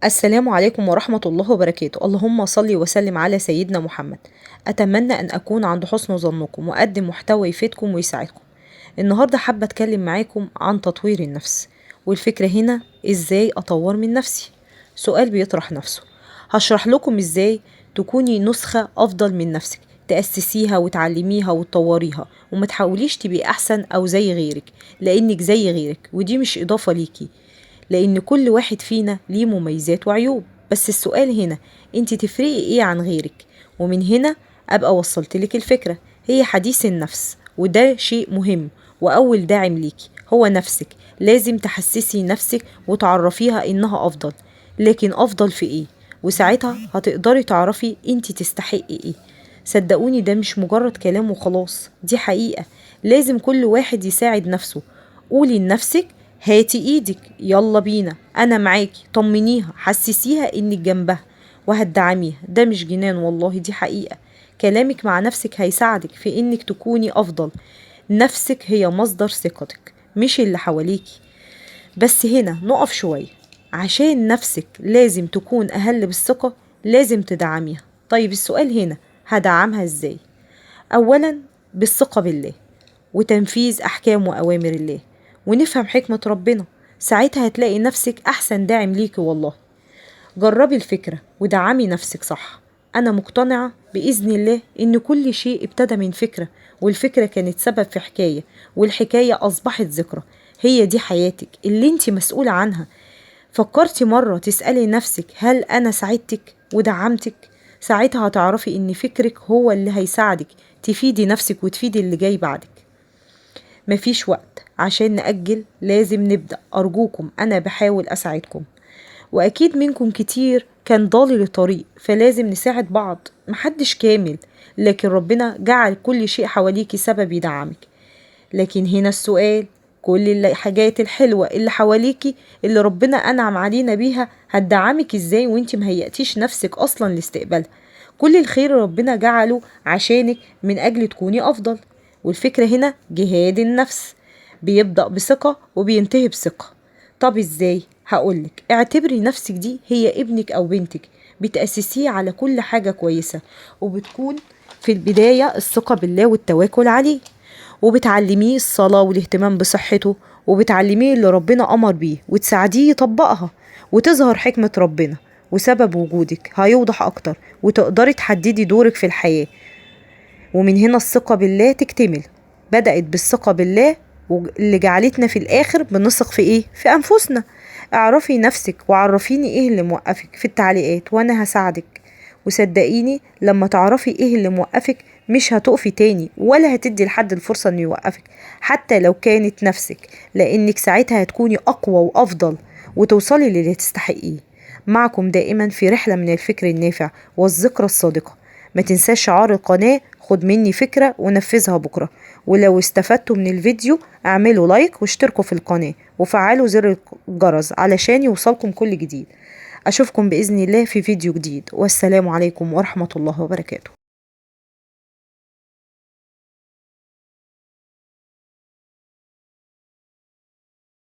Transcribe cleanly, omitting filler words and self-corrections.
السلام عليكم ورحمة الله وبركاته. اللهم صل وسلم على سيدنا محمد. أتمنى أن أكون عند حسن ظنكم وأقدم محتوى يفيدكم ويساعدكم. النهاردة حابة أتكلم معاكم عن تطوير النفس، والفكرة هنا إزاي أطور من نفسي. سؤال بيطرح نفسه. هشرح لكم إزاي تكوني نسخة أفضل من نفسك، تأسسيها وتعلميها وتطوريها، وما تحاوليش تبقي أحسن أو زي غيرك، لأنك زي غيرك ودي مش إضافة ليكي، لأن كل واحد فينا ليه مميزات وعيوب. بس السؤال هنا، انت تفرقي ايه عن غيرك؟ ومن هنا أبقى وصلتلك الفكرة، هي حديث النفس، وده شيء مهم. وأول داعم ليكي هو نفسك. لازم تحسسي نفسك وتعرفيها إنها أفضل، لكن أفضل في ايه؟ وساعتها هتقدري تعرفي انت تستحقي ايه. صدقوني ده مش مجرد كلام وخلاص، دي حقيقة. لازم كل واحد يساعد نفسه. قولي لنفسك هاتي ايدك، يلا بينا، انا معاكي. طمنيها، حسسيها انك جنبها وهتدعميها. ده مش جنان والله، دي حقيقة. كلامك مع نفسك هيساعدك في انك تكوني افضل. نفسك هي مصدر ثقتك، مش اللي حواليكي. بس هنا نقف شوية. عشان نفسك لازم تكون أهل بالثقة، لازم تدعميها. طيب السؤال هنا، هدعمها ازاي؟ أولا بالثقة بالله، وتنفيذ أحكام وأوامر الله، ونفهم حكمة ربنا. ساعتها هتلاقي نفسك أحسن داعم ليكي والله. جربي الفكرة ودعمي نفسك صح. أنا مقتنعة بإذن الله إن كل شيء ابتدى من فكرة، والفكرة كانت سبب في حكاية، والحكاية أصبحت ذكرى. هي دي حياتك اللي انت مسؤولة عنها. فكرتي مرة تسألي نفسك هل أنا ساعدتك ودعمتك؟ ساعتها هتعرفي إن فكرك هو اللي هيساعدك تفيدي نفسك وتفيدي اللي جاي بعدك. مفيش وقت عشان نأجل، لازم نبدأ. أرجوكم، أنا بحاول أساعدكم، وأكيد منكم كتير كان ضال لطريق، فلازم نساعد بعض. محدش كامل، لكن ربنا جعل كل شيء حواليكي سبب يدعمك. لكن هنا السؤال، كل الحاجات الحلوة اللي حواليكي اللي ربنا أنعم علينا بيها هتدعمك ازاي وانت مهيأتيش نفسك أصلا لاستقبالها؟ كل الخير ربنا جعله عشانك من أجل تكوني أفضل. والفكرة هنا جهاد النفس، بيبدأ بثقة وبينتهي بثقة. طب ازاي؟ هقولك. اعتبري نفسك دي هي ابنك أو بنتك، بتأسسيه على كل حاجة كويسة، وبتكون في البداية الثقة بالله والتواكل عليه، وبتعلميه الصلاة والاهتمام بصحته، وبتعلميه اللي ربنا أمر بيه وتساعديه يطبقها، وتظهر حكمة ربنا. وسبب وجودك هيوضح أكتر، وتقدري تحددي دورك في الحياة. ومن هنا الثقة بالله تكتمل. بدأت بالثقة بالله، واللي جعلتنا في الآخر بنثق في إيه؟ في أنفسنا. اعرفي نفسك وعرفيني إيه اللي موقفك في التعليقات، وأنا هساعدك. وصدقيني لما تعرفي إيه اللي موقفك مش هتقفي تاني، ولا هتدي لحد الفرصة إنه يوقفك، حتى لو كانت نفسك، لأنك ساعتها هتكوني أقوى وأفضل، وتوصلي للي تستحقيه. معكم دائما في رحلة من الفكر النافع والذكرى الصادقة. ما تنساش شعار القناة، خد مني فكرة ونفذها بكرة. ولو استفدتوا من الفيديو اعملوا لايك واشتركوا في القناة وفعلوا زر الجرس علشان يوصلكم كل جديد. أشوفكم بإذن الله في فيديو جديد، والسلام عليكم ورحمة الله وبركاته.